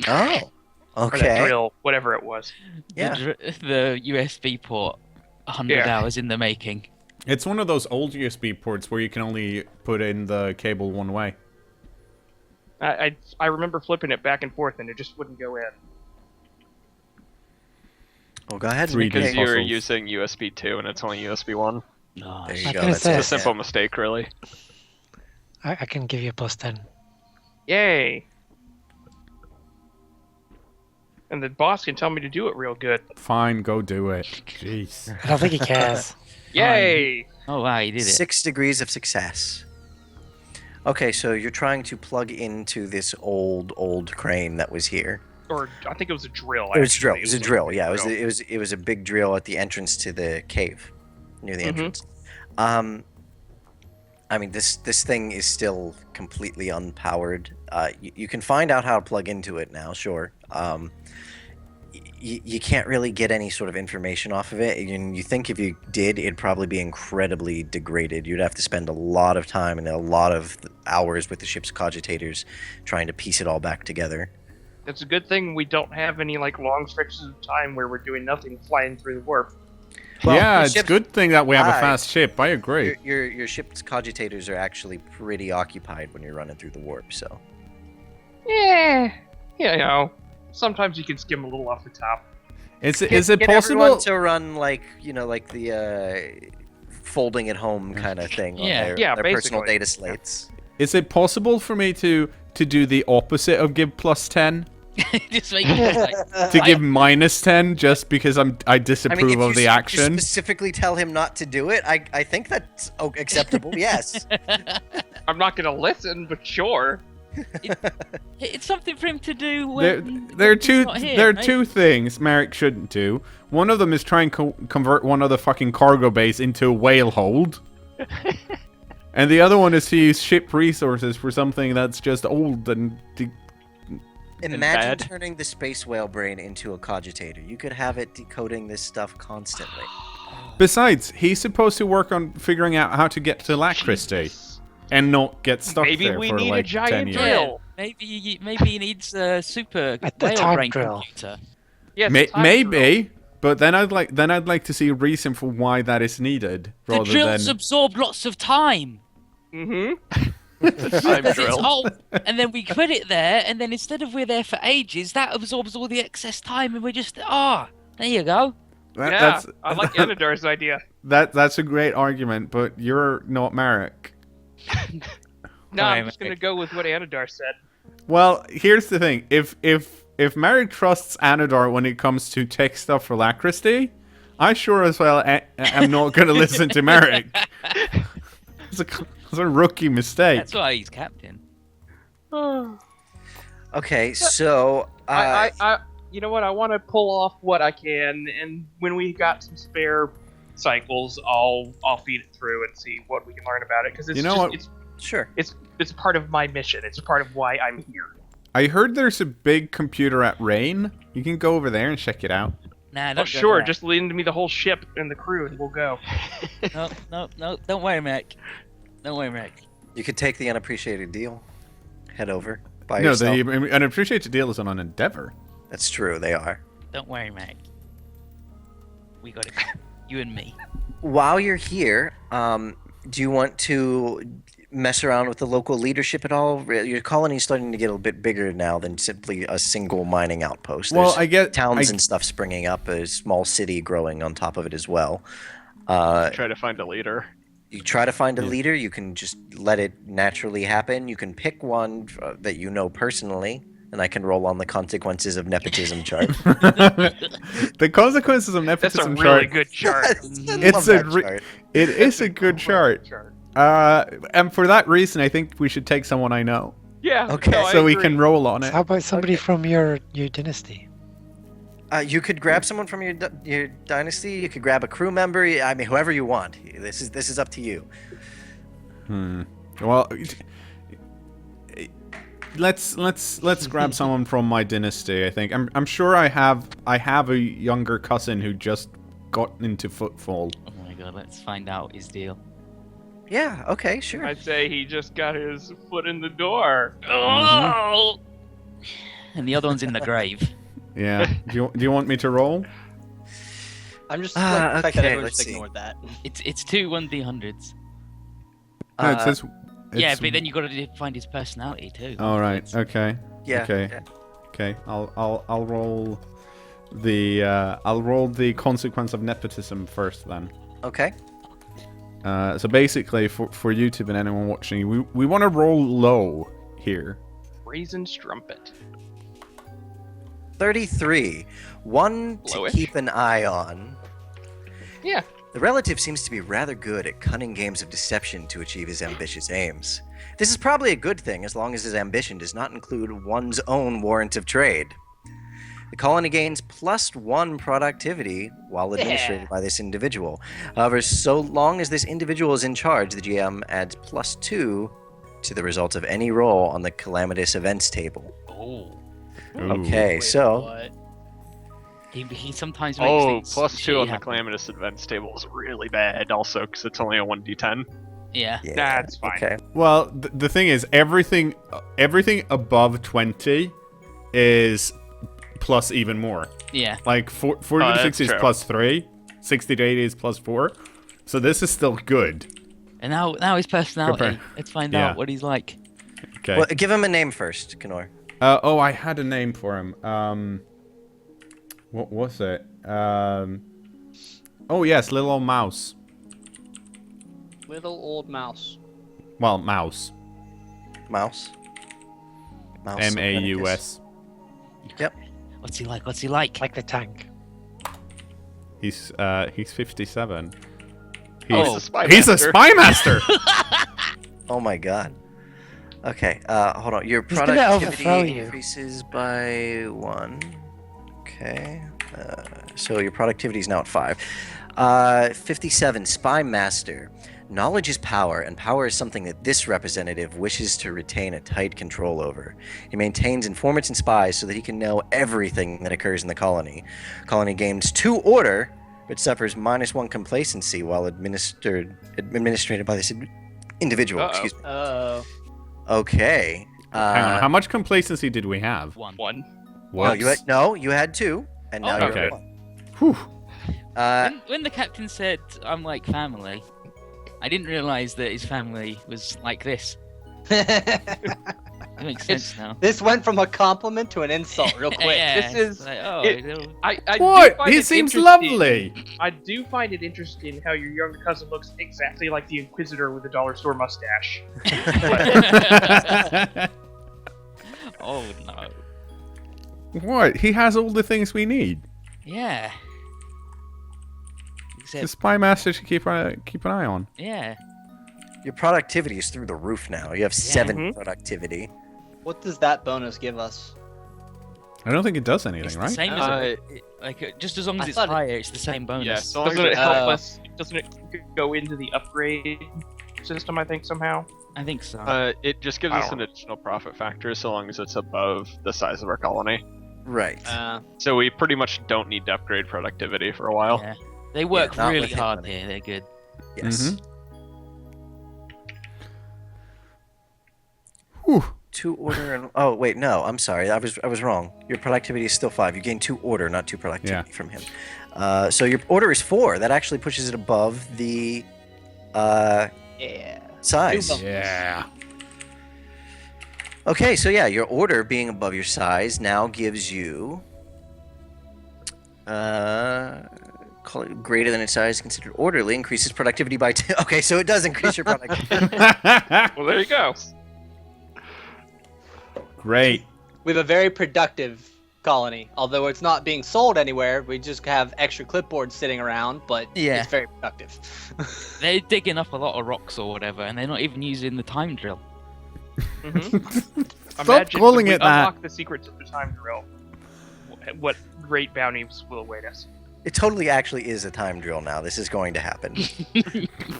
Speaker 2: Oh,
Speaker 4: Or that
Speaker 2: okay.
Speaker 4: drill, whatever it was.
Speaker 2: Yeah.
Speaker 5: The USB port, 100
Speaker 4: Yeah.
Speaker 5: hours in the making.
Speaker 1: It's one of those old USB ports where you can only put in the cable one way.
Speaker 4: I remember flipping it back and forth and it just wouldn't go in.
Speaker 2: Well, go ahead and
Speaker 1: 3D
Speaker 2: make
Speaker 7: Because
Speaker 2: a-
Speaker 7: you're
Speaker 1: puzzles.
Speaker 7: using USB 2 and it's only USB 1.
Speaker 2: There
Speaker 5: Nice.
Speaker 2: you
Speaker 3: I
Speaker 2: go.
Speaker 3: can
Speaker 2: That's
Speaker 3: say-
Speaker 2: it.
Speaker 7: It's a simple mistake, really.
Speaker 3: I can give you a +10.
Speaker 4: Yay! And the boss can tell me to do it real good.
Speaker 1: Fine, go do it. Jeez.
Speaker 3: I don't think he cares.
Speaker 4: Yay!
Speaker 5: Oh wow, he did it.
Speaker 2: 6 degrees of success. Okay, so you're trying to plug into this old crane that was here.
Speaker 4: Or I think it was a drill.
Speaker 2: It was a drill.
Speaker 4: actually.
Speaker 2: It was a
Speaker 4: like
Speaker 2: drill.
Speaker 4: big
Speaker 2: Yeah,
Speaker 4: drill.
Speaker 2: it was a big drill at the entrance to the cave, near the
Speaker 4: Mhm.
Speaker 2: entrance. I mean, this thing is still completely unpowered. You can find out how to plug into it now, sure. You can't really get any sort of information off of it. And you think if you did, it'd probably be incredibly degraded. You'd have to spend a lot of time and a lot of hours with the ship's cogitators trying to piece it all back together.
Speaker 4: It's a good thing we don't have any like long stretches of time where we're doing nothing flying through the warp.
Speaker 2: Well,
Speaker 1: yeah,
Speaker 2: the
Speaker 1: it's
Speaker 2: ship's-
Speaker 1: good thing that we have a
Speaker 2: Aye.
Speaker 1: fast ship. I agree.
Speaker 2: Your ship's cogitators are actually pretty occupied when you're running through the warp, so.
Speaker 4: Yeah, you know, sometimes you can skim a little off the top.
Speaker 1: Is it
Speaker 2: Get
Speaker 1: possible?
Speaker 2: everyone to run like the folding at home kind of thing
Speaker 5: Yeah.
Speaker 2: on
Speaker 4: Yeah,
Speaker 2: their personal
Speaker 4: basically.
Speaker 2: data slates?
Speaker 1: Is it possible for me to do the opposite of give +10?
Speaker 5: Just make it like,
Speaker 1: To give -10 just because I disapprove
Speaker 2: if
Speaker 1: of the
Speaker 2: you
Speaker 1: action?
Speaker 2: specifically tell him not to do it, I think that's acceptable. Yes.
Speaker 4: I'm not gonna listen, but sure.
Speaker 5: it's something for him to do
Speaker 1: There,
Speaker 5: when
Speaker 1: there are
Speaker 5: he's
Speaker 1: two.
Speaker 5: not here,
Speaker 1: There are
Speaker 5: right?
Speaker 1: two things Merrick shouldn't do. One of them is try and convert one of the fucking cargo base into a whale hold, and the other one is to use ship resources for something that's just old and.
Speaker 2: Imagine
Speaker 7: bad.
Speaker 2: turning the space whale brain into a cogitator. You could have it decoding this stuff constantly.
Speaker 1: Besides, he's supposed to work on figuring out how to get to Lacristi and not get stuck
Speaker 4: Maybe
Speaker 1: there
Speaker 4: we
Speaker 1: for
Speaker 4: need a
Speaker 1: like
Speaker 4: giant
Speaker 1: 10 years.
Speaker 4: drill.
Speaker 5: Yeah, maybe he needs a super
Speaker 3: A
Speaker 5: whale
Speaker 3: time
Speaker 5: brain
Speaker 3: drill.
Speaker 5: computer.
Speaker 4: Yes,
Speaker 1: Maybe, but then I'd like to see a reason for why that is needed
Speaker 5: The
Speaker 1: rather
Speaker 5: drills
Speaker 1: than.
Speaker 5: absorb lots of time.
Speaker 4: Mm-hmm.
Speaker 7: Time
Speaker 5: Because it's
Speaker 7: drill.
Speaker 5: old, and then we put it there, and then instead of we're there for ages, that absorbs all the excess time, and we're just there you go.
Speaker 4: Yeah, I like Anadar's idea.
Speaker 1: That's a great argument, but you're not Merrick.
Speaker 4: No,
Speaker 5: Sorry,
Speaker 4: I'm just gonna go with what Anadar said.
Speaker 1: Well, here's the thing: if Merrick trusts Anadar when it comes to tech stuff for Lacristi, I sure as well am not going to listen to Merrick. It's a rookie mistake.
Speaker 5: That's why he's captain.
Speaker 2: Okay, so
Speaker 4: I you know what? I want to pull off what I can, and when we got some spare cycles, I'll feed it through and see what we can learn about it. Because it's
Speaker 1: You know
Speaker 4: just,
Speaker 1: what?
Speaker 4: it's
Speaker 2: Sure.
Speaker 4: It's part of my mission. It's part of why I'm here.
Speaker 1: I heard there's a big computer at Rain. You can go over there and check it out.
Speaker 5: Nah,
Speaker 4: Oh,
Speaker 5: don't go
Speaker 4: sure.
Speaker 5: there.
Speaker 4: Just lend me the whole ship and the crew, and we'll go.
Speaker 5: No. Don't worry, Mac. Don't worry, Mac.
Speaker 2: You could take the unappreciated deal. Head over by
Speaker 1: No,
Speaker 2: yourself.
Speaker 1: the unappreciated deal is on an Endeavor.
Speaker 2: That's true. They are.
Speaker 5: Don't worry, Mac. We got it. You and me.
Speaker 2: While you're here, do you want to mess around with the local leadership at all? Your colony's starting to get a bit bigger now than simply a single mining outpost.
Speaker 1: Well,
Speaker 2: There's
Speaker 1: I get
Speaker 2: towns and stuff springing up, a small city growing on top of it as well.
Speaker 7: Try to find a leader.
Speaker 2: You try to find a leader, you can just let it naturally happen. You can pick one that you know personally, and I can roll on the consequences of nepotism chart.
Speaker 1: The consequences of
Speaker 4: That's a
Speaker 1: nepotism
Speaker 4: really
Speaker 1: chart.
Speaker 4: good chart.
Speaker 1: It's it is a good chart. And for that reason, I think we should take someone I know,
Speaker 4: Yeah.
Speaker 2: Okay.
Speaker 4: no, I
Speaker 1: so we
Speaker 4: agree.
Speaker 1: can roll on it.
Speaker 3: How about somebody from your dynasty?
Speaker 2: You could grab someone from your dynasty. You could grab a crew member. I mean, whoever you want. This is up to you.
Speaker 1: Well, let's grab someone from my dynasty. I think I'm sure I have a younger cousin who just got into Footfall.
Speaker 5: Oh my god, let's find out his deal.
Speaker 2: Yeah. Okay. Sure.
Speaker 4: I'd say he just got his foot in the door.
Speaker 5: Oh! And the other one's in the grave.
Speaker 1: Yeah. Do you want me to roll?
Speaker 6: I'm just like the fact that
Speaker 2: okay,
Speaker 6: everyone
Speaker 2: let's
Speaker 6: just
Speaker 2: see.
Speaker 6: ignored that.
Speaker 5: It's two 1D100s.
Speaker 1: No, it says.
Speaker 5: Yeah,
Speaker 1: it's-
Speaker 5: but then you got to find his personality too.
Speaker 1: All right. Okay.
Speaker 2: Yeah.
Speaker 1: Okay.
Speaker 2: yeah.
Speaker 1: Okay. I'll roll the consequence of nepotism first then.
Speaker 2: Okay.
Speaker 1: So basically, for YouTube and anyone watching, we want to roll low here.
Speaker 4: Raisin strumpet.
Speaker 2: 33. One to
Speaker 4: Lowish.
Speaker 2: keep an eye on.
Speaker 4: Yeah.
Speaker 2: The relative seems to be rather good at cunning games of deception to achieve his ambitious aims. This is probably a good thing as long as his ambition does not include one's own warrant of trade. The colony gains +1 productivity while administrated by this individual. However, so long as this individual is in charge, the GM adds +2 to the result of any roll on the calamitous events table.
Speaker 5: Oh.
Speaker 1: Ooh.
Speaker 2: Okay,
Speaker 6: Wait,
Speaker 2: so
Speaker 6: what?
Speaker 5: He sometimes makes
Speaker 7: Oh,
Speaker 5: things
Speaker 7: +2
Speaker 5: shitty
Speaker 7: on the
Speaker 5: happen.
Speaker 7: calamitous events table is really bad. Also, because it's only a 1d10.
Speaker 5: Yeah.
Speaker 2: yeah,
Speaker 4: That's fine.
Speaker 2: Okay.
Speaker 1: Well, the thing is, everything above 20 is plus even more.
Speaker 5: Yeah.
Speaker 1: Like 40 to
Speaker 7: that's
Speaker 1: 60 is
Speaker 7: true.
Speaker 1: +3, 60 to 80 is +4. So this is still good.
Speaker 5: And now his personality.
Speaker 1: Compare-
Speaker 5: Let's find
Speaker 1: Yeah.
Speaker 5: out what he's like.
Speaker 1: Okay.
Speaker 2: Well, give him a name first, cKnoor.
Speaker 1: Oh, I had a name for him. What was it? Oh yes, little old mouse.
Speaker 6: Little old mouse.
Speaker 1: Well, mouse.
Speaker 2: Mouse. Mouse.
Speaker 1: MAUS.
Speaker 2: Yep.
Speaker 5: What's he like? What's he like?
Speaker 3: Like the tank.
Speaker 1: He's 57.
Speaker 7: Oh, he's a spy
Speaker 1: He's a
Speaker 7: master.
Speaker 1: spy master.
Speaker 2: Oh my god. Okay, hold on. Your
Speaker 3: He's gonna overthrow
Speaker 2: productivity
Speaker 3: you.
Speaker 2: increases by 1. Okay. So your productivity is now at 5. 57, Spy Master. Knowledge is power, and power is something that this representative wishes to retain a tight control over. He maintains informants and spies so that he can know everything that occurs in the colony. Colony gains 2 order, but suffers -1 complacency while administered by this individual.
Speaker 4: Uh-oh.
Speaker 2: Excuse me.
Speaker 6: Oh.
Speaker 2: Okay.
Speaker 1: Hang on, how much complacency did we have?
Speaker 5: One.
Speaker 2: No, you had 2, and now
Speaker 5: Oh,
Speaker 2: you're
Speaker 1: okay.
Speaker 2: at 1.
Speaker 1: Whew.
Speaker 5: When the captain said, "I'm like family," I didn't realize that his family was like this. It makes sense now.
Speaker 6: This went from a compliment to an insult real quick.
Speaker 5: Yeah,
Speaker 4: This is-
Speaker 5: it's like, oh,
Speaker 4: it-
Speaker 5: it'll-
Speaker 4: I do
Speaker 1: What?
Speaker 4: find
Speaker 1: He
Speaker 4: it
Speaker 1: seems
Speaker 4: interesting-
Speaker 1: lovely.
Speaker 4: I do find it interesting how your younger cousin looks exactly like the Inquisitor with a dollar store mustache.
Speaker 5: oh no.
Speaker 1: What? He has all the things we need.
Speaker 5: Yeah.
Speaker 1: The
Speaker 5: Except,
Speaker 1: spy master should keep an eye on.
Speaker 5: yeah.
Speaker 2: Your productivity is through the roof now. You have 7
Speaker 4: Mhm.
Speaker 2: productivity.
Speaker 6: What does that bonus give us?
Speaker 1: I don't think it does
Speaker 5: It's
Speaker 1: anything,
Speaker 5: the
Speaker 1: right?
Speaker 5: same as just as long as
Speaker 6: I
Speaker 5: it's
Speaker 6: thought it-
Speaker 5: higher, it's the same bonus.
Speaker 7: Yeah, so long as
Speaker 4: Doesn't it
Speaker 7: it,
Speaker 4: help
Speaker 6: Oh.
Speaker 4: us? Doesn't it go into the upgrade system? I think somehow.
Speaker 5: I think so.
Speaker 7: It just gives
Speaker 4: I
Speaker 7: us
Speaker 4: don't
Speaker 7: an additional profit factor so long as it's above the size of our colony.
Speaker 2: Right.
Speaker 7: So we pretty much don't need to upgrade productivity for a while.
Speaker 5: Yeah. They work
Speaker 2: not
Speaker 5: really
Speaker 2: with hit
Speaker 5: hard
Speaker 2: money.
Speaker 5: here. They're good.
Speaker 2: Yes.
Speaker 1: Whew.
Speaker 2: 2 order and oh wait, no, I'm sorry, I was wrong. Your productivity is still 5. You gain 2 order, not 2 productivity from him. So your order is 4. That actually pushes it above the
Speaker 6: Yeah.
Speaker 2: size.
Speaker 1: Yeah.
Speaker 2: Okay, so yeah, your order being above your size now gives you call it greater than its size considered orderly, increases productivity by 2. Okay, so it does increase your productivity.
Speaker 4: Well, there you go.
Speaker 1: Great.
Speaker 6: We have a very productive colony. Although it's not being sold anywhere, we just have extra clipboards sitting around, but
Speaker 5: Yeah.
Speaker 6: it's very productive.
Speaker 5: They're digging up a lot of rocks or whatever, and they're not even using the time drill.
Speaker 1: Stop calling
Speaker 4: when we
Speaker 1: it that.
Speaker 4: unlock the secrets of the time drill, what great bounties will await us.
Speaker 2: It totally actually is a time drill now. This is going to happen.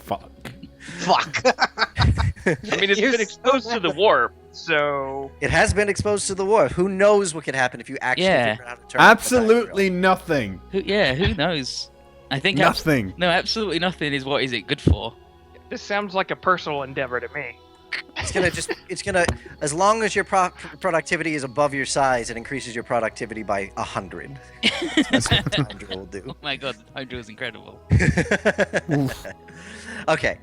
Speaker 1: Fuck.
Speaker 6: Fuck.
Speaker 4: I mean, it's
Speaker 6: You're
Speaker 4: been exposed to the warp, so
Speaker 2: It has been exposed to the war. Who knows what could happen if you actually
Speaker 5: Yeah.
Speaker 2: figure out how to turn off the time
Speaker 1: Absolutely
Speaker 2: drill.
Speaker 1: nothing.
Speaker 5: Who knows? I think
Speaker 1: Nothing.
Speaker 5: no, absolutely nothing is what is it good for.
Speaker 4: this sounds like a personal endeavor to me.
Speaker 2: It's gonna as long as your productivity is above your size, it increases your productivity by 100. That's what the time drill will do.
Speaker 5: Oh my god, the time drill is incredible.
Speaker 2: Okay.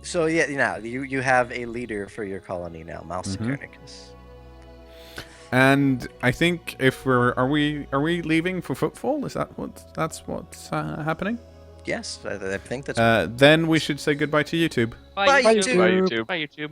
Speaker 2: So yeah, now you have a leader for your colony now, Mouse Copernicus.
Speaker 1: And I think if are we leaving for Footfall? Is that what's happening?
Speaker 2: Yes, I think that's.
Speaker 1: Then we should say goodbye to YouTube.
Speaker 2: Bye, YouTube.
Speaker 7: Bye, YouTube.
Speaker 4: Bye, YouTube.